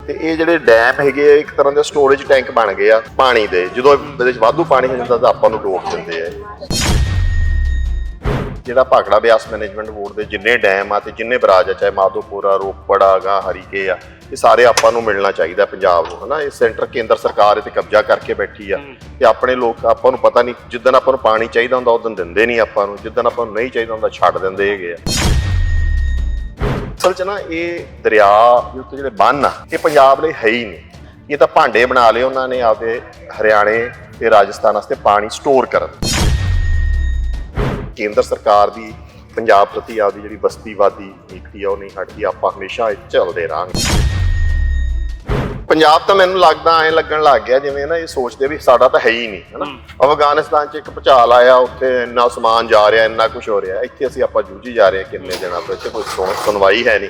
ਤੇ ਇਹ ਜਿਹੜੇ ਡੈਮ ਹੈਗੇ ਆ ਇੱਕ ਤਰ੍ਹਾਂ ਦੇ ਸਟੋਰੇਜ ਟੈਂਕ ਬਣ ਗਏ ਆ ਪਾਣੀ ਦੇ। ਜਦੋਂ ਇਹਦੇ ਵਿੱਚ ਵਾਧੂ ਪਾਣੀ ਹੋ ਜਾਂਦਾ ਤਾਂ ਆਪਾਂ ਨੂੰ ਰੋਕ ਦਿੰਦੇ ਆ। ਜਿਹੜਾ ਭਾਖੜਾ ਬਿਆਸ ਮੈਨੇਜਮੈਂਟ ਬੋਰਡ ਦੇ ਜਿੰਨੇ ਡੈਮ ਆ ਤੇ ਜਿੰਨੇ ਬਰਾਜ ਆ, ਚਾਹੇ ਮਾਧੋਪੁਰ, ਰੋਪੜ, ਗਾ ਹਰੀਕੇ ਆ, ਇਹ ਸਾਰੇ ਆਪਾਂ ਨੂੰ ਮਿਲਣਾ ਚਾਹੀਦਾ ਪੰਜਾਬ ਨੂੰ, ਹਨਾ। ਇਹ ਸੈਂਟਰ ਕੇਂਦਰ ਸਰਕਾਰ ਇਹ ਤੇ ਕਬਜ਼ਾ ਕਰਕੇ ਬੈਠੀ ਆ ਤੇ ਆਪਣੇ ਲੋਕ, ਆਪਾਂ ਨੂੰ ਪਤਾ ਨਹੀਂ, ਜਿੱਦਣ ਆਪਾਂ ਨੂੰ ਪਾਣੀ ਚਾਹੀਦਾ ਹੁੰਦਾ ਉਦੋਂ ਦਿੰਦੇ ਨਹੀਂ ਆਪਾਂ ਨੂੰ, ਜਿੱਦਣ ਆਪਾਂ ਨੂੰ ਨਹੀਂ ਚਾਹੀਦਾ ਹੁੰਦਾ ਛੱਡ ਦਿੰਦੇ ਹੈਗੇ ਆ। ਅਸਲ 'ਚ ਨਾ ਇਹ ਦਰਿਆ ਦੇ ਉੱਤੇ ਜਿਹੜੇ ਬੰਨ੍ਹ ਆ ਇਹ ਪੰਜਾਬ ਲਈ ਹੈ ਹੀ ਨਹੀਂ। ਇਹ ਤਾਂ ਭਾਂਡੇ ਬਣਾ ਲਏ ਉਹਨਾਂ ਨੇ ਆਪਦੇ ਹਰਿਆਣੇ ਤੇ ਰਾਜਸਥਾਨ ਵਾਸਤੇ ਪਾਣੀ ਸਟੋਰ ਕਰਨ। ਕੇਂਦਰ ਸਰਕਾਰ ਦੀ ਪੰਜਾਬ ਪ੍ਰਤੀ ਆਪਦੀ ਜਿਹੜੀ ਬਸਤੀਵਾਦੀ ਨੀਤੀ ਆ ਉਹ ਨਹੀਂ ਹਟਦੀ। ਆਪਾਂ ਹਮੇਸ਼ਾ ਚੱਲਦੇ ਰਹਾਂਗੇ। ਪੰਜਾਬ ਤਾਂ ਮੈਨੂੰ ਲੱਗਦਾ ਐਂ ਲੱਗਣ ਲੱਗ ਗਿਆ ਜਿਵੇਂ ਨਾ ਇਹ ਸੋਚਦੇ ਵੀ ਸਾਡਾ ਤਾਂ ਹੈ ਹੀ ਨਹੀਂ, ਹਨਾ। ਅਫਗਾਨਿਸਤਾਨ 'ਚ ਇੱਕ ਭੁਚਾਲ ਆਇਆ, ਉੱਥੇ ਇੰਨਾ ਸਮਾਨ ਜਾ ਰਿਹਾ, ਇੰਨਾ ਕੁਝ ਹੋ ਰਿਹਾ। ਇੱਥੇ ਅਸੀਂ ਆਪਾਂ ਜੂਝੀ ਜਾ ਰਹੇ ਹਾਂ ਕਿੰਨੇ ਦਿਨਾਂ ਤੋਂ, ਇੱਥੇ ਕੋਈ ਸੁਣਵਾਈ ਹੈ ਨਹੀਂ।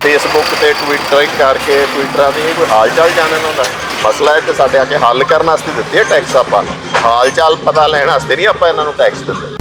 ਫੇਸਬੁੱਕ ਤੇ ਟਵਿੱਟਰ ਕਰਕੇ ਟਵਿੱਟਰਾਂ ਦੀ ਕੋਈ ਹਾਲ ਚਾਲ ਜਾਣਨ ਹੁੰਦਾ ਮਸਲਾ ਹੈ ਤੇ ਸਾਡੇ ਆ ਕੇ ਹੱਲ ਕਰਨ ਵਾਸਤੇ ਦਿੱਤੇ ਆ ਟੈਕਸ। ਆਪਾਂ ਹਾਲ ਚਾਲ ਪਤਾ ਲੈਣ ਵਾਸਤੇ ਨਹੀਂ ਆਪਾਂ ਇਹਨਾਂ ਨੂੰ ਟੈਕਸ ਦਿੰਦੇ।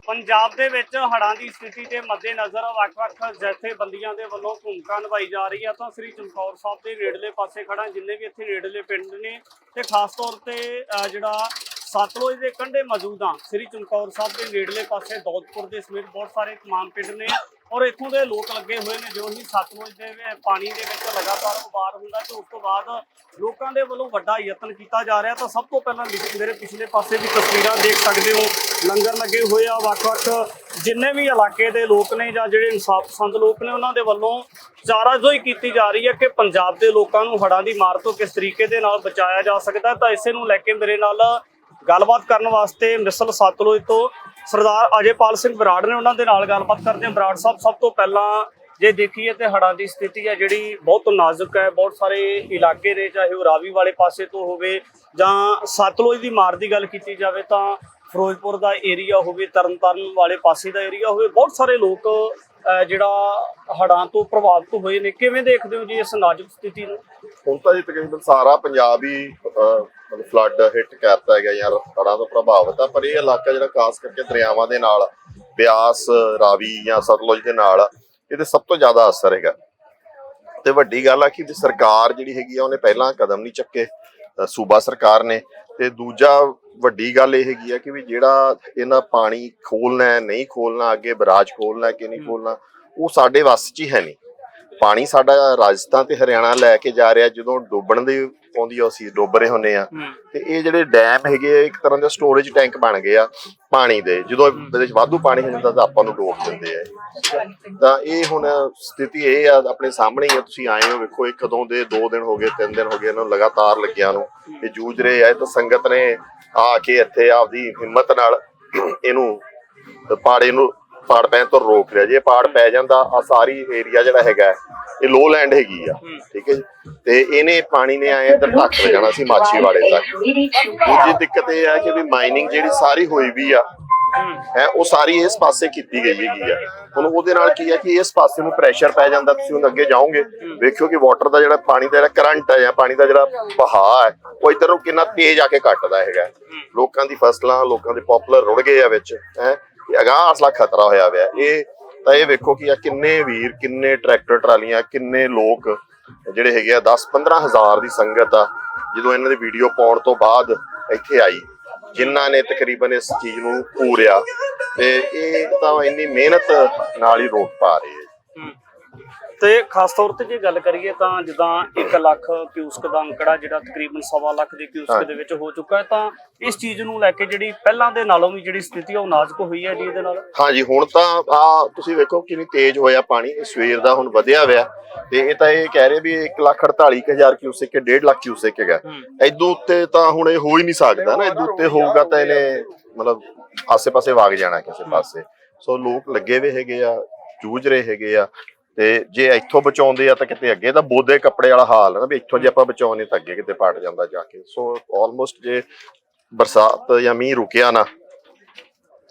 ਪੰਜਾਬ ਦੇ ਵਿੱਚ ਹੜ੍ਹਾਂ ਦੀ ਸਥਿਤੀ ਦੇ ਮੱਦੇਨਜ਼ਰ ਵੱਖ-ਵੱਖ ਜਥੇਬੰਦੀਆਂ ਦੇ ਵੱਲੋਂ ਭੂਮਿਕਾ ਨਿਭਾਈ ਜਾ ਰਹੀ ਹੈ। ਤਾਂ ਸ੍ਰੀ ਚਮਕੌਰ ਸਾਹਿਬ ਦੇ ਨੇੜਲੇ ਪਾਸੇ ਖੜਾ, ਜਿੰਨੇ ਵੀ ਇੱਥੇ ਨੇੜਲੇ ਪਿੰਡ ਨੇ ਤੇ ਖਾਸ ਤੌਰ ਤੇ ਜਿਹੜਾ ਸਤਲੁਜ ਦੇ ਕੰਢੇ ਮੌਜੂਦ ਆ ਸ੍ਰੀ ਚਮਕੌਰ ਸਾਹਿਬ ਦੇ ਨੇੜਲੇ ਪਾਸੇ ਦੌਲਤਪੁਰ ਦੇ ਸਮੇਤ ਬਹੁਤ ਸਾਰੇ ਤਮਾਮ ਪਿੰਡ ਨੇ ਔਰ ਇੱਥੋਂ ਦੇ ਲੋਕ ਲੱਗੇ ਹੋਏ ਨੇ। ਜੋ ਹੀ ਸਤਲੁਜ ਦੇ ਪਾਣੀ ਦੇ ਵਿੱਚ ਲਗਾਤਾਰ ਉਭਾਰ ਹੁੰਦਾ ਤੇ ਉਸ ਤੋਂ ਬਾਅਦ ਲੋਕਾਂ ਦੇ ਵੱਲੋਂ ਵੱਡਾ ਯਤਨ ਕੀਤਾ ਜਾ ਰਿਹਾ। ਤਾਂ ਸਭ ਤੋਂ ਪਹਿਲਾਂ ਮੇਰੇ ਪਿਛਲੇ ਪਾਸੇ ਵੀ ਤਸਵੀਰਾਂ ਦੇਖ ਸਕਦੇ ਹੋ, ਲੰਗਰ ਲੱਗੇ ਹੋਏ ਆ। ਵੱਖ-ਵੱਖ ਜਿੰਨੇ ਵੀ ਇਲਾਕੇ ਦੇ ਲੋਕ ਨੇ ਜਾਂ ਜਿਹੜੇ ਇਨਸਾਫ ਪਸੰਦ ਲੋਕ ਨੇ ਉਹਨਾਂ ਦੇ ਵੱਲੋਂ ਚਾਰਾਜੋਈ ਕੀਤੀ ਜਾ ਰਹੀ ਹੈ ਕਿ ਪੰਜਾਬ ਦੇ ਲੋਕਾਂ ਨੂੰ ਹੜ੍ਹਾਂ ਦੀ ਮਾਰ ਤੋਂ ਕਿਸ ਤਰੀਕੇ ਦੇ ਨਾਲ ਬਚਾਇਆ ਜਾ ਸਕਦਾ। ਤਾਂ ਇਸੇ ਨੂੰ ਲੈ ਕੇ ਮੇਰੇ ਨਾਲ ਗੱਲਬਾਤ ਕਰਨ ਵਾਸਤੇ ਮਿਸਲ ਸਤਲੁਜ ਤੋਂ ਸਰਦਾਰ ਅਜੇਪਾਲ ਸਿੰਘ ਬਰਾੜ ਨੇ, ਉਹਨਾਂ ਦੇ ਨਾਲ ਗੱਲਬਾਤ ਕਰਦੇ ਹਾਂ। ਬਰਾੜ ਸਾਹਿਬ, ਸਭ ਤੋਂ ਪਹਿਲਾਂ ਜੇ ਦੇਖੀਏ ਤੇ ਹੜ੍ਹਾਂ ਦੀ ਸਥਿਤੀ ਹੈ ਜਿਹੜੀ ਬਹੁਤ ਨਾਜ਼ੁਕ ਹੈ। ਬਹੁਤ ਸਾਰੇ ਇਲਾਕੇ ਨੇ, ਚਾਹੇ ਉਹ ਰਾਵੀ ਵਾਲੇ ਪਾਸੇ ਤੋਂ ਹੋਵੇ ਜਾਂ ਸਤਲੁਜ ਦੀ ਮਾਰ ਦੀ ਗੱਲ ਕੀਤੀ ਜਾਵੇ ਤਾਂ ਫਿਰੋਜ਼ਪੁਰ ਦਾ ਏਰੀਆ ਹੋਵੇ, ਤਰਨਤਾਰਨ ਵਾਲੇ ਪਾਸੇ ਦਾ ਏਰੀਆ ਹੋਵੇ, ਬਹੁਤ ਸਾਰੇ ਲੋਕ ਜਿਹੜਾ ਹੜ੍ਹਾਂ ਤੋਂ ਪ੍ਰਭਾਵਿਤ ਹੋਏ ਨੇ। ਕਿਵੇਂ ਦੇਖਦੇ ਹੋ ਜੀ ਇਸ ਨਾਜ਼ੁਕ ਸਥਿਤੀ ਨੂੰ? ਹੁਣ ਤਾਂ ਜੀ ਤਕਰੀਬਨ ਸਾਰਾ ਪੰਜਾਬ ਹੀ ਮਤਲਬ ਫਲੱਡ ਹਿੱਟ ਕਰਤਾ ਹੈਗਾ ਯਾਰ, ਹੜ੍ਹਾਂ ਤੋਂ ਪ੍ਰਭਾਵਿਤ ਆ। ਪਰ ਇਹ ਇਲਾਕਾ ਜਿਹੜਾ ਖਾਸ ਕਰਕੇ ਦਰਿਆਵਾਂ ਦੇ ਨਾਲ, ਬਿਆਸ, ਰਾਵੀ ਜਾਂ ਸਤਲੁਜ ਦੇ ਨਾਲ, ਇਹਦੇ ਸਭ ਤੋਂ ਜ਼ਿਆਦਾ ਅਸਰ ਹੈਗਾ। ਤੇ ਵੱਡੀ ਗੱਲ ਆ ਕਿ ਸਰਕਾਰ ਜਿਹੜੀ ਹੈਗੀ ਆ ਉਹਨੇ ਪਹਿਲਾਂ ਕਦਮ ਨਹੀਂ ਚੱਕੇ, ਸੂਬਾ ਸਰਕਾਰ ਨੇ। ਤੇ ਦੂਜਾ ਵੱਡੀ ਗੱਲ ਇਹ ਹੈਗੀ ਆ ਕਿ ਵੀ ਜਿਹੜਾ ਇਹਨਾਂ ਪਾਣੀ ਖੋਲਣਾ ਨਹੀਂ ਖੋਲਣਾ, ਅੱਗੇ ਬਰਾਜ ਖੋਲਣਾ ਕਿ ਨਹੀਂ ਖੋਲਣਾ, ਉਹ ਸਾਡੇ ਵੱਸ 'ਚ ਹੀ ਹੈ ਨਹੀਂ। ਪਾਣੀ ਸਾਡਾ ਰਾਜਸਥਾਨ ਤੇ ਹਰਿਆਣਾ ਲੈ ਕੇ ਜਾ ਰਿਹਾ। ਜਦੋਂ ਡੁੱਬਣ ਦੀ ਆਉਂਦੀ ਆ ਅਸੀਂ ਡੁੱਬ ਰਹੇ ਹੁੰਦੇ ਆ। ਤੇ ਇਹ ਜਿਹੜੇ ਡੈਮ ਹੈਗੇ ਆ ਇੱਕ ਤਰ੍ਹਾਂ ਦੇ ਸਟੋਰੇਜ ਟੈਂਕ ਬਣ ਗਏ ਆ ਪਾਣੀ ਦੇ। ਜਦੋਂ ਇਹਦੇ ਵਿੱਚ ਵਾਧੂ ਪਾਣੀ ਹੋ ਜਾਂਦਾ ਤਾਂ ਆਪਾਂ ਨੂੰ ਰੋਕ ਦਿੰਦੇ ਆ। ਤਾਂ ਇਹ ਹੁਣ ਸਥਿਤੀ ਇਹ ਆ ਆਪਣੇ ਸਾਹਮਣੇ ਹੀ ਆ। ਤੁਸੀਂ ਆਏ ਹੋ, ਵੇਖੋ, ਇਹ ਕਦੋਂ ਦੇ 2 ਦਿਨ ਹੋ ਗਏ, 3 ਦਿਨ ਹੋ ਗਏ ਇਹਨਾਂ ਨੂੰ ਲਗਾਤਾਰ ਲੱਗਿਆ ਨੂੰ। ਇਹ ਜੂਝ ਰਹੇ ਆ। ਤਾਂ ਸੰਗਤ ਨੇ ਆ ਕੇ ਇੱਥੇ ਆਪਦੀ ਹਿੰਮਤ ਨਾਲ ਇਹਨੂੰ ਪਾੜ ਪੈਣ ਤੋਂ ਰੋਕ ਲਿਆ। ਜੇ ਪਾੜ ਪੈ ਜਾਂਦਾ ਆ ਸਾਰੀ ਏਰੀਆ ਜਿਹੜਾ ਹੈਗਾ ਇਹ ਲੋ ਲੈਂਡ ਹੈਗੀ ਆ, ਠੀਕ ਹੈ ਜੀ। ਤੇ ਇਹਨੇ ਪਾਣੀ ਨੇ ਆਏ ਇੱਧਰ ਤੱਕ ਜਾਣਾ ਸੀ ਮਾਛੀਵਾੜੇ ਤੱਕ। ਦੂਜੀ ਦਿੱਕਤ ਇਹ ਆ ਕਿ ਵੀ ਮਾਈਨਿੰਗ ਜਿਹੜੀ ਸਾਰੀ ਹੋਈ ਵੀ ਆ ਹੈ ਉਹ ਸਾਰੀ ਇਸ ਪਾਸੇ ਕੀਤੀ ਗਈ ਹੈਗੀ ਆ। ਹੁਣ ਉਹਦੇ ਨਾਲ ਕੀ ਹੈ ਕਿ ਇਸ ਪਾਸੇ ਨੂੰ ਪ੍ਰੈਸ਼ਰ ਪੈ ਜਾਂਦਾ। ਤੁਸੀਂ ਹੁਣ ਅੱਗੇ ਜਾਓਗੇ ਵੇਖਿਓ ਕਿ ਵਾਟਰ ਦਾ ਜਿਹੜਾ ਪਾਣੀ ਦਾ ਜਿਹੜਾ ਕਰੰਟ ਹੈ ਜਾਂ ਪਾਣੀ ਦਾ ਜਿਹੜਾ ਵਹਾਅ ਹੈ ਉਹ ਇੱਧਰੋਂ ਕਿੰਨਾ ਤੇਜ਼ ਆ ਕੇ ਘਟਦਾ ਹੈਗਾ। ਲੋਕਾਂ ਦੀ ਫਸਲਾਂ, ਲੋਕਾਂ ਦੇ ਪੋਪੂਲਰ ਰੁੜ ਗਏ ਆ ਵਿੱਚ, ਹੈ ਅਗਾਂਹ ਅਸਲਾ ਖਤਰਾ ਹੋਇਆ ਹੋਇਆ। ਇਹ ਤਾਂ ਇਹ ਵੇਖੋ ਕਿ ਆ ਕਿੰਨੇ ਵੀਰ, ਕਿੰਨੇ ਟਰੈਕਟਰ ਟਰਾਲੀਆਂ, ਕਿੰਨੇ ਲੋਕ ਜਿਹੜੇ ਹੈਗੇ ਆ, 10-15 ਹਜ਼ਾਰ ਦੀ ਸੰਗਤ ਆ ਜਦੋਂ ਇਹਨਾਂ ਦੀ ਵੀਡੀਓ ਪਾਉਣ ਤੋਂ ਬਾਅਦ ਇੱਥੇ ਆਈ, ਜਿਨ੍ਹਾਂ ਨੇ ਤਕਰੀਬਨ ਇਸ ਚੀਜ਼ ਨੂੰ ਪੂਰਿਆ। ਤੇ ਇਹ ਤਾਂ ਇੰਨੀ ਮਿਹਨਤ ਨਾਲ ਹੀ ਰੋਕ ਪਾ ਰਹੇ ਆ। ਤੇ ਖਾਸ ਤੌਰ ਤੇ ਜੇ ਗੱਲ ਕਰੀਏ ਤਾਂ ਜਿੱਦਾਂ 1 ਲੱਖ ਕਿਊਸਕ ਦਾ ਅੰਕੜਾ ਜਿਹੜਾ ਤਕਰੀਬਨ 1.25 ਲੱਖ ਦੇ ਕਿਊਸਕ ਦੇ ਵਿੱਚ ਹੋ ਚੁੱਕਾ ਹੈ, ਤਾਂ ਇਸ ਚੀਜ਼ ਨੂੰ ਲੈ ਕੇ ਜਿਹੜੀ ਪਹਿਲਾਂ ਦੇ ਨਾਲੋਂ ਵੀ ਜਿਹੜੀ ਸਥਿਤੀ ਉਹ ਨਾਜ਼ੁਕ ਹੋਈ ਹੈ ਜੀ ਇਹਦੇ ਨਾਲ। ਹਾਂਜੀ, ਹੁਣ ਤਾਂ ਆ ਤੁਸੀਂ ਵੇਖੋ ਕਿੰਨੀ ਤੇਜ਼ ਹੋਇਆ ਪਾਣੀ। ਸਵੇਰ ਦਾ ਹੁਣ ਵਧਿਆ ਹੋਇਆ ਤੇ ਇਹ ਤਾਂ ਇਹ ਕਹਿ ਰਹੇ ਵੀ 1,48,000 ਕਿਊਸਕ, 1.5 ਲੱਖ ਕਿਊਸਕ ਹੈਗਾ। ਇਦੋਂ ਉੱਤੇ ਤਾਂ ਹੁਣ ਇਹ ਹੋ ਹੀ ਨਹੀਂ ਸਕਦਾ ਨਾ। ਇਦੋਂ ਉੱਤੇ ਹੋਊਗਾ ਤਾਂ ਇਹਨੇ ਮਤਲਬ ਆਸੇ ਪਾਸੇ ਵਗ ਜਾਣਾ ਕਿਸੇ ਪਾਸੇ। ਸੋ ਲੋਕ ਲੱਗੇ ਹੋਏ ਹੈਗੇ ਆ, ਜੂਝ ਰਹੇ ਹੈਗੇ ਆ। ਤੇ ਜੇ ਇੱਥੋਂ ਬਚਾਉਂਦੇ ਆ ਤਾਂ ਕਿਤੇ ਅੱਗੇ ਤਾਂ ਬੋਦੇ ਕੱਪੜੇ ਵਾਲਾ ਹਾਲ ਹੈ ਨਾ ਵੀ ਇੱਥੋਂ ਜੇ ਆਪਾਂ ਬਚਾਉਣੇ ਤਾਂ ਅੱਗੇ ਕਿਤੇ ਪਟ ਜਾਂਦਾ ਜਾ ਕੇ। ਸੋ ਆਲਮੋਸਟ ਜੇ ਬਰਸਾਤ ਜਾਂ ਮੀਂਹ ਰੁਕਿਆ ਨਾ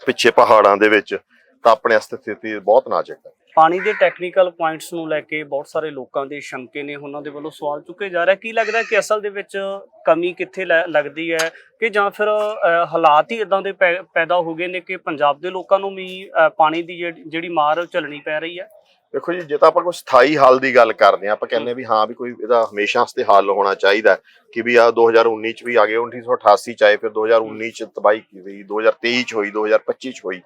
ਪਿੱਛੇ ਪਹਾੜਾਂ ਦੇ ਵਿੱਚ ਤਾਂ ਆਪਣੇ ਵਾਸਤੇ ਸਥਿਤੀ ਬਹੁਤ ਨਾਜ਼ੁਕ ਹੈ। ਪਾਣੀ ਦੇ ਟੈਕਨੀਕਲ ਪੁਆਇੰਟਸ ਨੂੰ ਲੈ ਕੇ ਬਹੁਤ ਸਾਰੇ ਲੋਕਾਂ ਦੇ ਸ਼ੰਕੇ ਨੇ, ਉਹਨਾਂ ਦੇ ਵੱਲੋਂ ਸਵਾਲ ਚੁੱਕੇ ਜਾ ਰਿਹਾ। ਕੀ ਲੱਗਦਾ ਕਿ ਅਸਲ ਦੇ ਵਿੱਚ ਕਮੀ ਕਿੱਥੇ ਲੱਗਦੀ ਹੈ ਕਿ ਜਾਂ ਫਿਰ ਹਾਲਾਤ ਹੀ ਇਦਾਂ ਦੇ ਪੈਦਾ ਹੋ ਗਏ ਨੇ ਕਿ ਪੰਜਾਬ ਦੇ ਲੋਕਾਂ ਨੂੰ ਵੀ ਪਾਣੀ ਦੀ ਜਿਹੜੀ ਮਾਰ ਝੱਲਣੀ ਪੈ ਰਹੀ ਹੈ? ਦੇਖੋ ਜੀ, ਜੇ ਤਾਂ ਆਪਾਂ ਕੋਈ ਸਥਾਈ ਹੱਲ ਦੀ ਗੱਲ ਕਰਦੇ ਆ, ਆਪਾਂ ਕਹਿੰਦੇ ਵੀ ਹਾਂ ਵੀ ਕੋਈ ਇਹਦਾ ਹਮੇਸ਼ਾ ਵਾਸਤੇ ਹੱਲ ਹੋਣਾ ਚਾਹੀਦਾ ਕਿ ਵੀ ਆ 2019 ਚ ਵੀ ਆ ਗਏ, 1988 ਚ ਆਏ, ਫਿਰ 2019 ਚ ਤਬਾਹੀ ਕੀਤੀ, 2023 ਚ ਹੋਈ, 2025 ਚ ਹੋਈ।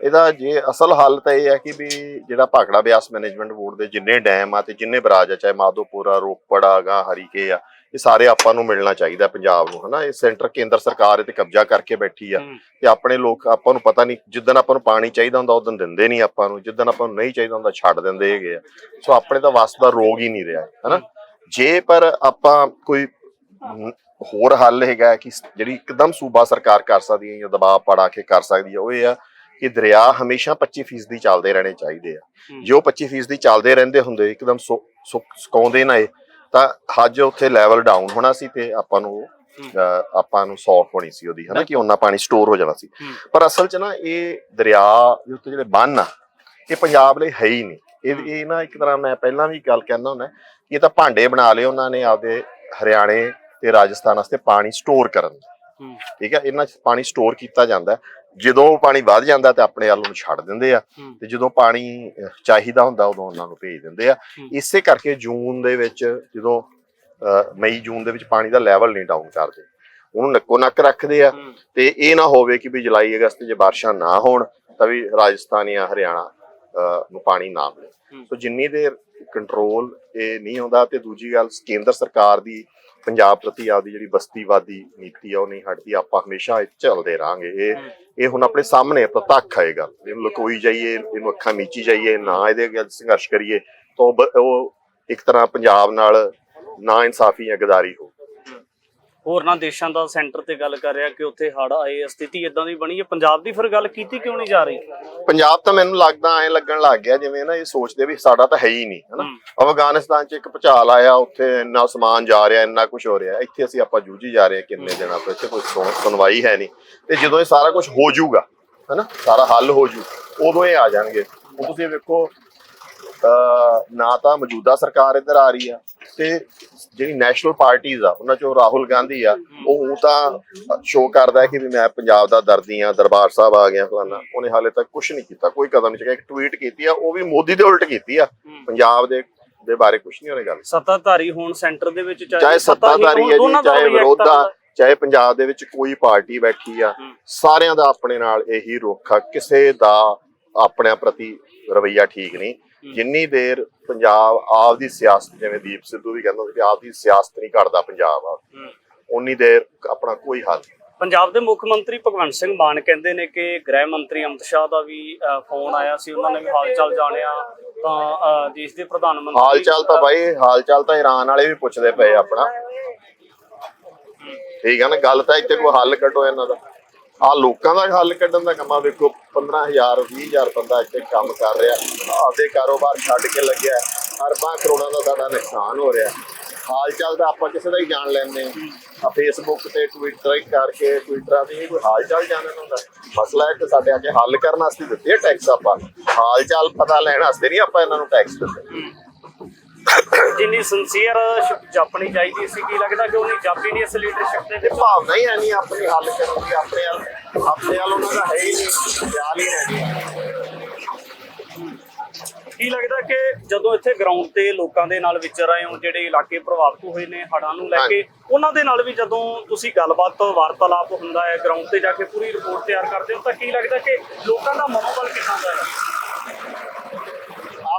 ਇਹਦਾ ਜੇ ਅਸਲ ਹੱਲ ਤਾਂ ਇਹ ਹੈ ਕਿ ਵੀ ਜਿਹੜਾ ਭਾਖੜਾ ਬਿਆਸ ਮੈਨੇਜਮੈਂਟ ਬੋਰਡ ਦੇ ਜਿੰਨੇ ਡੈਮ ਆ ਤੇ ਜਿੰਨੇ ਬਰਾਜ ਆ, ਚਾਹੇ ਮਾਧੋਪੁਰ ਆ, ਰੋਪੜ ਆ, ਗਾ ਹਰੀਕੇ ਆ, ਇਹ ਸਾਰੇ ਆਪਾਂ ਨੂੰ ਮਿਲਣਾ ਚਾਹੀਦਾ ਪੰਜਾਬ ਨੂੰ, ਹਨਾ। ਇਹ ਸੈਂਟਰ ਕੇਂਦਰ ਸਰਕਾਰ ਇਹ ਤੇ ਕਬਜ਼ਾ ਕਰਕੇ ਬੈਠੀ ਆ ਤੇ ਆਪਣੇ ਲੋਕ, ਆਪਾਂ ਨੂੰ ਪਤਾ ਨਹੀਂ, ਜਿੱਦਣ ਆਪਾਂ ਨੂੰ ਪਾਣੀ ਚਾਹੀਦਾ ਹੁੰਦਾ ਉਦੋਂ ਦਿੰਦੇ ਨਹੀਂ ਆਪਾਂ ਨੂੰ, ਜਿੱਦਣ ਆਪਾਂ ਨੂੰ ਨਹੀਂ ਚਾਹੀਦਾ ਹੁੰਦਾ ਛੱਡ ਦਿੰਦੇ ਹੈਗੇ ਆ। ਸੋ ਆਪਣੇ ਤਾਂ ਵੱਸ ਦਾ ਰੋਗ ਹੀ ਨਹੀਂ ਰਿਹਾ, ਹਨਾ। ਜੇ ਪਰ ਆਪਾਂ ਕੋਈ ਹੋਰ ਹੱਲ ਹੈਗਾ ਕਿ ਜਿਹੜੀ ਇੱਕਦਮ ਸੂਬਾ ਸਰਕਾਰ ਕਰ ਸਕਦੀ ਹੈ ਜਾਂ ਦਬਾਅ ਪਾ ਕੇ ਕਰ ਸਕਦੀ ਹੈ, ਉਹ ਇਹ ਆ ਕਿ ਦਰਿਆ ਹਮੇਸ਼ਾ 25% ਚੱਲਦੇ ਰਹਿਣੇ ਚਾਹੀਦੇ ਆ। ਜੇ ਉਹ 25% ਚੱਲਦੇ ਰਹਿੰਦੇ ਹੁੰਦੇ, ਇੱਕਦਮ ਸੁਕਾਉਂਦੇ ਨਾ ਇਹ, ਤਾਂ ਅੱਜ ਉੱਥੇ ਲੈਵਲ ਡਾਊਨ ਹੋਣਾ ਸੀ ਤੇ ਆਪਾਂ ਨੂੰ ਸੌਖ ਹੋਣੀ ਸੀ ਉਹਦੀ, ਹਨਾ, ਕਿ ਉਹਨਾਂ ਪਾਣੀ ਸਟੋਰ ਹੋ ਜਾਣਾ ਸੀ। ਪਰ ਅਸਲ 'ਚ ਨਾ ਇਹ ਦਰਿਆ ਦੇ ਉੱਤੇ ਜਿਹੜੇ ਬੰਨ ਆ, ਇਹ ਪੰਜਾਬ ਲਈ ਹੈ ਹੀ ਨਹੀਂ। ਇਹ ਨਾ ਇੱਕ ਤਰ੍ਹਾਂ, ਮੈਂ ਪਹਿਲਾਂ ਵੀ ਗੱਲ ਕਹਿੰਦਾ ਹੁੰਦਾ, ਇਹ ਤਾਂ ਭਾਂਡੇ ਬਣਾ ਲਏ ਉਹਨਾਂ ਨੇ ਆਪਦੇ ਹਰਿਆਣੇ ਤੇ ਰਾਜਸਥਾਨ ਵਾਸਤੇ ਪਾਣੀ ਸਟੋਰ ਕਰਨ, ਠੀਕ ਹੈ। ਇਹਨਾਂ 'ਚ ਪਾਣੀ ਸਟੋਰ ਕੀਤਾ ਜਾਂਦਾ, ਜਦੋਂ ਪਾਣੀ ਵੱਧ ਜਾਂਦਾ ਤੇ ਆਪਣੇ ਵੱਲ ਨੂੰ ਛੱਡ ਦਿੰਦੇ ਆ, ਤੇ ਜਦੋਂ ਪਾਣੀ ਚਾਹੀਦਾ ਹੁੰਦਾ ਉਦੋਂ ਉਹਨਾਂ ਨੂੰ ਭੇਜ ਦਿੰਦੇ ਆ। ਇਸੇ ਕਰਕੇ ਜੂਨ ਦੇ ਵਿੱਚ, ਜਦੋਂ ਮਈ ਜੂਨ ਦੇ ਵਿੱਚ ਪਾਣੀ ਦਾ ਲੈਵਲ ਨਹੀਂ ਡਾਊਨ ਕਰਦੇ, ਉਹਨੂੰ ਨੱਕੋ ਨੱਕ ਰੱਖਦੇ ਆ। ਤੇ ਇਹ ਨਾ ਹੋਵੇ ਕਿ ਵੀ ਜੁਲਾਈ ਅਗਸਤ 'ਚ ਬਾਰਿਸ਼ਾਂ ਨਾ ਹੋਣ ਤਾਂ ਵੀ ਰਾਜਸਥਾਨ ਜਾਂ ਹਰਿਆਣਾ ਨੂੰ ਪਾਣੀ ਨਾ ਮਿਲੇ। ਸੋ ਜਿੰਨੀ ਦੇਰ ਕੰਟਰੋਲ ਇਹ ਨਹੀਂ ਹੁੰਦਾ, ਤੇ ਦੂਜੀ ਗੱਲ, ਕੇਂਦਰ ਸਰਕਾਰ ਦੀ ਪੰਜਾਬ ਪ੍ਰਤੀ ਆਪਦੀ ਜਿਹੜੀ ਬਸਤੀਵਾਦੀ ਨੀਤੀ ਆ ਉਹ ਨਹੀਂ ਹਟਦੀ। ਆਪਾਂ ਹਮੇਸ਼ਾ ਚੱਲਦੇ ਰਹਾਂਗੇ। ਇਹ ਹੁਣ ਆਪਣੇ ਸਾਹਮਣੇ ਪ੍ਰਤੱਖ ਹੈ ਇਹ ਗੱਲ। ਇਹਨੂੰ ਲੁਕੋਈ ਜਾਈਏ, ਇਹਨੂੰ ਅੱਖਾਂ ਮੀਚੀ ਜਾਈਏ, ਨਾ ਇਹਦੇ ਅੱਗੇ ਸੰਘਰਸ਼ ਕਰੀਏ ਤਾਂ ਉਹ ਇੱਕ ਤਰ੍ਹਾਂ ਪੰਜਾਬ ਨਾਲ ਨਾ ਇਨਸਾਫੀ ਜਾਂ ਗਦਾਰੀ ਹੋ। ਹੋਰਨਾਂ ਦੇਸ਼ਾਂ ਦਾ ਸੈਂਟਰ ਤੇ ਗੱਲ ਕਰ ਰਿਹਾ ਕਿ ਉੱਥੇ ਹੜ੍ਹ ਆਏ, ਸਥਿਤੀ ਇਦਾਂ ਦੀ ਬਣੀ ਹੈ, ਪੰਜਾਬ ਦੀ ਫਿਰ ਗੱਲ ਕੀਤੀ ਕਿਉਂ ਨਹੀਂ ਜਾ ਰਹੀ? ਪੰਜਾਬ ਤਾਂ ਮੈਨੂੰ ਲੱਗਦਾ ਐਂ ਲੱਗਣ ਲੱਗ ਗਿਆ ਜਿਵੇਂ ਨਾ ਇਹ ਸੋਚਦੇ ਵੀ ਸਾਡਾ ਤਾਂ ਹੈ ਹੀ ਨਹੀਂ, ਹਨਾ। ਅਫਗਾਨਿਸਤਾਨ 'ਚ ਇੱਕ ਭੁਚਾਲ ਆਇਆ, ਉੱਥੇ ਇੰਨਾ ਸਮਾਨ ਜਾ ਰਿਹਾ, ਇੰਨਾ ਕੁਛ ਹੋ ਰਿਹਾ, ਇੱਥੇ ਅਸੀਂ ਆਪਾਂ ਜੂਝੀ ਜਾ ਰਹੇ ਕਿੰਨੇ ਦਿਨਾਂ ਤੋਂ, ਇੱਥੇ ਕੋਈ ਸੁਣਵਾਈ ਹੈ ਨਹੀਂ। ਤੇ ਜਦੋਂ ਇਹ ਸਾਰਾ ਕੁਛ ਹੋ ਜਾਊਗਾ, ਹਨਾ, ਸਾਰਾ ਹੱਲ ਹੋ ਜੂ, ਉਦੋਂ ਇਹ ਆ ਜਾਣਗੇ। ਹੁਣ ਤੁਸੀਂ ਵੇਖੋ, ਨਾ ਤਾਂ ਮੌਜੂਦਾ ਸਰਕਾਰ ਇੱਧਰ ਆ ਰਹੀ ਆ, ਤੇ ਜਿਹੜੀ ਨੈਸ਼ਨਲ ਪਾਰਟੀਜ਼ ਆ ਉਹਨਾਂ ਚੋਂ ਰਾਹੁਲ ਗਾਂਧੀ ਆ, ਉਹ ਤਾਂ ਸ਼ੋਅ ਕਰਦਾ ਹੈ ਕਿ ਵੀ ਮੈਂ ਪੰਜਾਬ ਦਾ ਦਰਦੀ ਆ, ਦਰਬਾਰ ਸਾਹਿਬ ਆ ਗਿਆ ਫਲਾਨਾ। ਉਹਨੇ ਹਾਲੇ ਤੱਕ ਕੁਛ ਨਹੀਂ ਕੀਤਾ, ਕੋਈ ਕਦਮ ਨਹੀਂ ਚੁੱਕਿਆ। ਇੱਕ ਟਵੀਟ ਕੀਤੀ ਆ, ਉਹ ਵੀ ਮੋਦੀ ਦੇ ਉਲਟ ਕੀਤੀ ਆ, ਪੰਜਾਬ ਦੇ ਬਾਰੇ ਕੁਛ ਨਹੀਂ ਉਹਨੇ ਗੱਲ। ਸੱਤਾਧਾਰੀ ਹੋਣ ਸੈਂਟਰ ਦੇ ਵਿੱਚ, ਚਾਹੇ ਸੱਤਾਧਾਰੀ ਹੈ ਜੀ, ਚਾਹੇ ਵਿਰੋਧਾ, ਚਾਹੇ ਪੰਜਾਬ ਦੇ ਵਿੱਚ ਕੋਈ ਪਾਰਟੀ ਬੈਠੀ ਆ, ਸਾਰਿਆਂ ਦਾ ਆਪਣੇ ਨਾਲ ਇਹੀ ਰੁੱਖ ਆ। ਕਿਸੇ ਦਾ ਆਪਣੇ ਪ੍ਰਤੀ ਰਵੱਈਆ ਠੀਕ ਨਹੀਂ। ਜਿੰਨੀ ਦੇਰ ਪੰਜਾਬ ਆਪਦੀ ਸਿਆਸਤ, ਜਿਵੇਂ ਦੀਪ ਸਿੱਧੂ ਵੀ ਕਹਿੰਦਾ ਸੀ ਕਿ ਆਪਦੀ ਸਿਆਸਤ ਨਹੀਂ ਘੜਦਾ ਪੰਜਾਬ ਆ, ਉਨੀ ਦੇਰ ਆਪਣਾ ਕੋਈ ਹੱਲ। ਪੰਜਾਬ ਦੇ ਮੁੱਖ ਮੰਤਰੀ ਭਗਵੰਤ ਸਿੰਘ ਮਾਨ ਕਹਿੰਦੇ ਨੇ ਕਿ ਗ੍ਰਹਿ ਮੰਤਰੀ ਅਮਿਤ ਸ਼ਾਹ ਦਾ ਵੀ ਫੋਨ ਆਇਆ ਸੀ, ਉਹਨਾਂ ਨੇ ਵੀ ਹਾਲ ਚਾਲ ਜਾਣਿਆ। ਤਾਂ ਦੇਸ਼ ਦੇ ਪ੍ਰਧਾਨ ਮੰਤਰੀ ਹਾਲ ਚਾਲ ਤਾਂ ਇਰਾਨ ਵਾਲੇ ਵੀ ਪੁੱਛਦੇ ਪਏ ਆਪਣਾ, ਠੀਕ ਹੈ ਨਾ। ਗੱਲ ਤਾਂ ਇੱਥੇ ਕੋਈ ਹੱਲ ਕੱਢੋ ਇਹਨਾਂ ਦਾ। ਆਹ ਲੋਕਾਂ ਦਾ ਹੱਲ ਕੱਢਣ ਦਾ ਕੰਮਾਂ ਵੇਖੋ, 15,000 20,000 ਬੰਦਾ ਇੱਥੇ ਕੰਮ ਕਰ ਰਿਹਾ, ਆਪਦੇ ਕਾਰੋਬਾਰ ਛੱਡ ਕੇ ਲੱਗਿਆ, ਅਰਬਾਂ ਕਰੋੜਾਂ ਦਾ ਸਾਡਾ ਨੁਕਸਾਨ ਹੋ ਰਿਹਾ। ਹਾਲ ਚਾਲ ਤਾਂ ਆਪਾਂ ਕਿਸੇ ਦਾ ਹੀ ਜਾਣ ਲੈਂਦੇ ਆ, ਫੇਸਬੁੱਕ ਤੇ ਟਵਿੱਟਰ ਕਰਕੇ, ਟਵਿੱਟਰਾਂ ਤੇ ਕੋਈ ਹਾਲ ਚਾਲ ਜਾਣਨ ਹੁੰਦਾ। ਮਸਲਾ ਹੈ ਕਿ ਸਾਡੇ ਅੱਗੇ ਹੱਲ ਕਰਨ ਵਾਸਤੇ ਦਿੱਤੇ ਟੈਕਸ, ਆਪਾਂ ਹਾਲ ਚਾਲ ਪਤਾ ਲੈਣ ਵਾਸਤੇ ਨਹੀਂ ਆਪਾਂ ਇਹਨਾਂ ਨੂੰ ਟੈਕਸ ਦਿੱਤੇ। ਜਿੰਨੀ ਸਿੰਸੀਅਰ ਜਾਪਣੀ ਚਾਹੀਦੀ ਸੀ, ਕੀ ਲੱਗਦਾ ਕਿ ਉਹਨੀ ਜਾਪੀ ਨਹੀਂ ਇਸ ਲੀਡਰਸ਼ਿਪ ਦੇ? ਭਾਵਨਾ ਹੀ ਹੈ ਨਹੀਂ ਆਪਣੀ ਹੱਲ ਕਰਨ ਦੀ, ਆਪਣੇ ਵੱਲ ਉਹਨਾਂ ਦਾ ਹੈ ਹੀ ਨਹੀਂ, ਖਿਆਲ ਹੀ ਹੈ ਨਹੀਂ। ਕੀ ਲੱਗਦਾ ਕਿ ਜਦੋਂ ਇੱਥੇ ਗਰਾਊਂਡ ਤੇ ਲੋਕਾਂ ਦੇ ਨਾਲ ਵਿਚਰ ਆਏ ਹੋ, ਜਿਹੜੇ ਇਲਾਕੇ ਪ੍ਰਭਾਵਿਤ ਹੋਏ ਨੇ ਹੜ੍ਹਾਂ ਨੂੰ ਲੈ ਕੇ, ਉਹਨਾਂ ਦੇ ਨਾਲ ਵੀ ਜਦੋਂ ਤੁਸੀਂ ਗੱਲਬਾਤ, ਵਾਰਤਾਲਾਪ ਹੁੰਦਾ ਹੈ, ਗਰਾਊਂਡ ਤੇ ਜਾ ਕੇ ਪੂਰੀ ਰਿਪੋਰਟ ਤਿਆਰ ਕਰਦੇ ਹੋ, ਤਾਂ ਕੀ ਲੱਗਦਾ ਕਿ ਲੋਕਾਂ ਦਾ ਮਨੋਬਲ ਕਿੱਦਾਂ ਦਾ ਹੈ?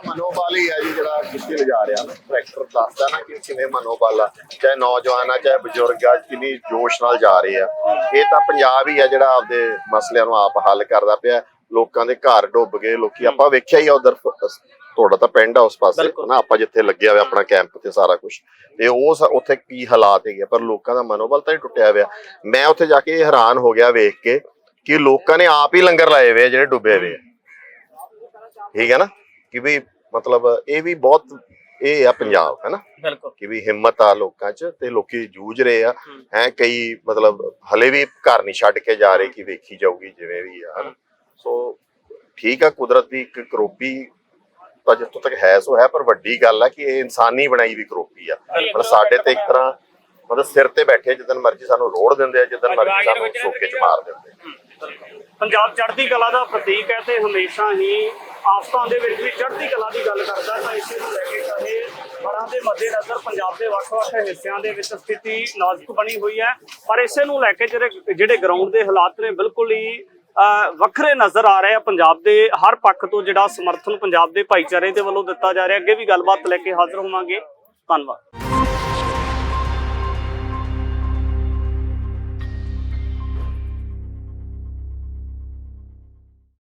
ਮਨੋਬਲ ਹੀ ਹੈ ਜੀ ਜਿਹੜਾ ਕਿੱਥੇ ਲਿਜਾ ਰਿਹਾ। ਟਰੈਕਟਰ ਦੱਸਦਾ ਨਾ ਕਿ ਕਿਵੇਂ ਮਨੋਬਲ ਆ, ਚਾਹੇ ਨੌਜਵਾਨ ਆ ਚਾਹੇ ਬਜ਼ੁਰਗ ਆ, ਕਿੰਨੀ ਜੋਸ਼ ਨਾਲ ਜਾ ਰਹੇ ਆ। ਇਹ ਤਾਂ ਪੰਜਾਬ ਹੀ ਆ ਜਿਹੜਾ ਆਪਦੇ ਮਸਲਿਆਂ ਨੂੰ ਆਪ ਹੱਲ ਕਰਦਾ ਪਿਆ। ਲੋਕਾਂ ਦੇ ਘਰ ਡੁੱਬ ਗਏ, ਲੋਕੀ ਆਪਾਂ ਵੇਖਿਆ ਹੀ ਆ ਉਧਰ, ਤੁਹਾਡਾ ਤਾਂ ਪਿੰਡ ਆ ਉਸ ਪਾਸੇ ਨਾ, ਆਪਾਂ ਜਿੱਥੇ ਲੱਗਿਆ ਹੋਇਆ ਆਪਣਾ ਕੈਂਪ ਤੇ ਸਾਰਾ ਕੁਛ, ਤੇ ਉਹ ਉੱਥੇ ਕੀ ਹਾਲਾਤ ਹੈਗੇ, ਪਰ ਲੋਕਾਂ ਦਾ ਮਨੋਬਲ ਤਾਂ ਹੀ ਟੁੱਟਿਆ ਹੋਇਆ। ਮੈਂ ਉੱਥੇ ਜਾ ਕੇ ਹੈਰਾਨ ਹੋ ਗਿਆ ਵੇਖ ਕੇ ਕਿ ਲੋਕਾਂ ਨੇ ਆਪ ਹੀ ਲੰਗਰ ਲਾਏ ਹੋਏ ਜਿਹੜੇ ਡੁੱਬੇ ਹੋਏ, ਠੀਕ ਹੈ ਨਾ। ਕਿ ਵੀ ਮਤਲਬ ਇਹ ਵੀ ਬਹੁਤ, ਇਹ ਆ ਪੰਜਾਬ, ਹੈ ਨਾ, ਕਿ ਵੀ ਹਿੰਮਤ ਆ ਲੋਕਾਂ 'ਚ, ਤੇ ਲੋਕੀ ਜੂਝ ਰਹੇ ਆ ਹੈ। ਕਈ ਮਤਲਬ ਹਲੇ ਵੀ ਘਰ ਨਹੀਂ ਛੱਡ ਕੇ ਜਾ ਰਹੇ ਕਿ ਵੇਖੀ ਜਾਊਗੀ ਜਿਵੇਂ ਵੀ ਆ, ਹਨਾ। ਸੋ ਠੀਕ ਆ, ਕੁਦਰਤ ਦੀ ਇੱਕ ਕਰੋਪੀ ਤਾਂ ਜਿੱਥੋਂ ਤੱਕ ਹੈ ਸੋ ਹੈ, ਪਰ ਵੱਡੀ ਗੱਲ ਆ ਕਿ ਇਹ ਇਨਸਾਨੀ ਬਣਾਈ ਵੀ ਕਰੋਪੀ ਆ। ਮਤਲਬ ਸਾਡੇ ਤੇ ਇੱਕ ਤਰ੍ਹਾਂ ਮਤਲਬ ਸਿਰ ਤੇ ਬੈਠੇ, ਜਿੱਦਣ ਮਰਜ਼ੀ ਸਾਨੂੰ ਰੋੜ ਦਿੰਦੇ ਆ, ਜਿੱਦਣ ਮਰਜ਼ੀ ਸਾਨੂੰ ਸੋਕੇ 'ਚ ਮਾਰ ਦਿੰਦੇ। ਪੰਜਾਬ ਚੜ੍ਹਦੀ ਕਲਾ ਦਾ ਪ੍ਰਤੀਕ ਹੈ ਤੇ ਹਮੇਸ਼ਾ ਹੀ ਆਫਤਾਂ ਦੇ ਵਿੱਚ ਵੀ ਚੜ੍ਹਦੀ ਕਲਾ ਦੀ ਗੱਲ ਕਰਦਾ ਤਾਂ ਇਸੇ ਨੂੰ ਲੈ ਕੇ ਚਾਹੇ ਹੜ੍ਹਾਂ ਦੇ ਮੱਦੇਨਜ਼ਰ ਪੰਜਾਬ ਦੇ ਵੱਖ-ਵੱਖ ਹਿੱਸਿਆਂ ਦੇ ਵਿੱਚ ਸਥਿਤੀ ਨਾਜ਼ੁਕ ਬਣੀ ਹੋਈ ਹੈ, ਪਰ ਇਸੇ ਨੂੰ ਲੈ ਕੇ ਜਿਹੜੇ ਗਰਾਊਂਡ ਦੇ ਹਾਲਾਤ ਨੇ ਬਿਲਕੁਲ ਹੀ ਵੱਖਰੇ ਨਜ਼ਰ ਆ ਰਹੇ ਆ। ਪੰਜਾਬ ਦੇ ਹਰ ਪੱਖ ਤੋਂ ਜਿਹੜਾ ਸਮਰਥਨ ਪੰਜਾਬ ਦੇ ਭਾਈਚਾਰੇ ਦੇ ਵੱਲੋਂ ਦਿੱਤਾ ਜਾ ਰਿਹਾ। ਅੱਗੇ ਵੀ ਗੱਲਬਾਤ ਲੈ ਕੇ ਹਾਜ਼ਰ ਹੋਵਾਂਗੇ। ਧੰਨਵਾਦ।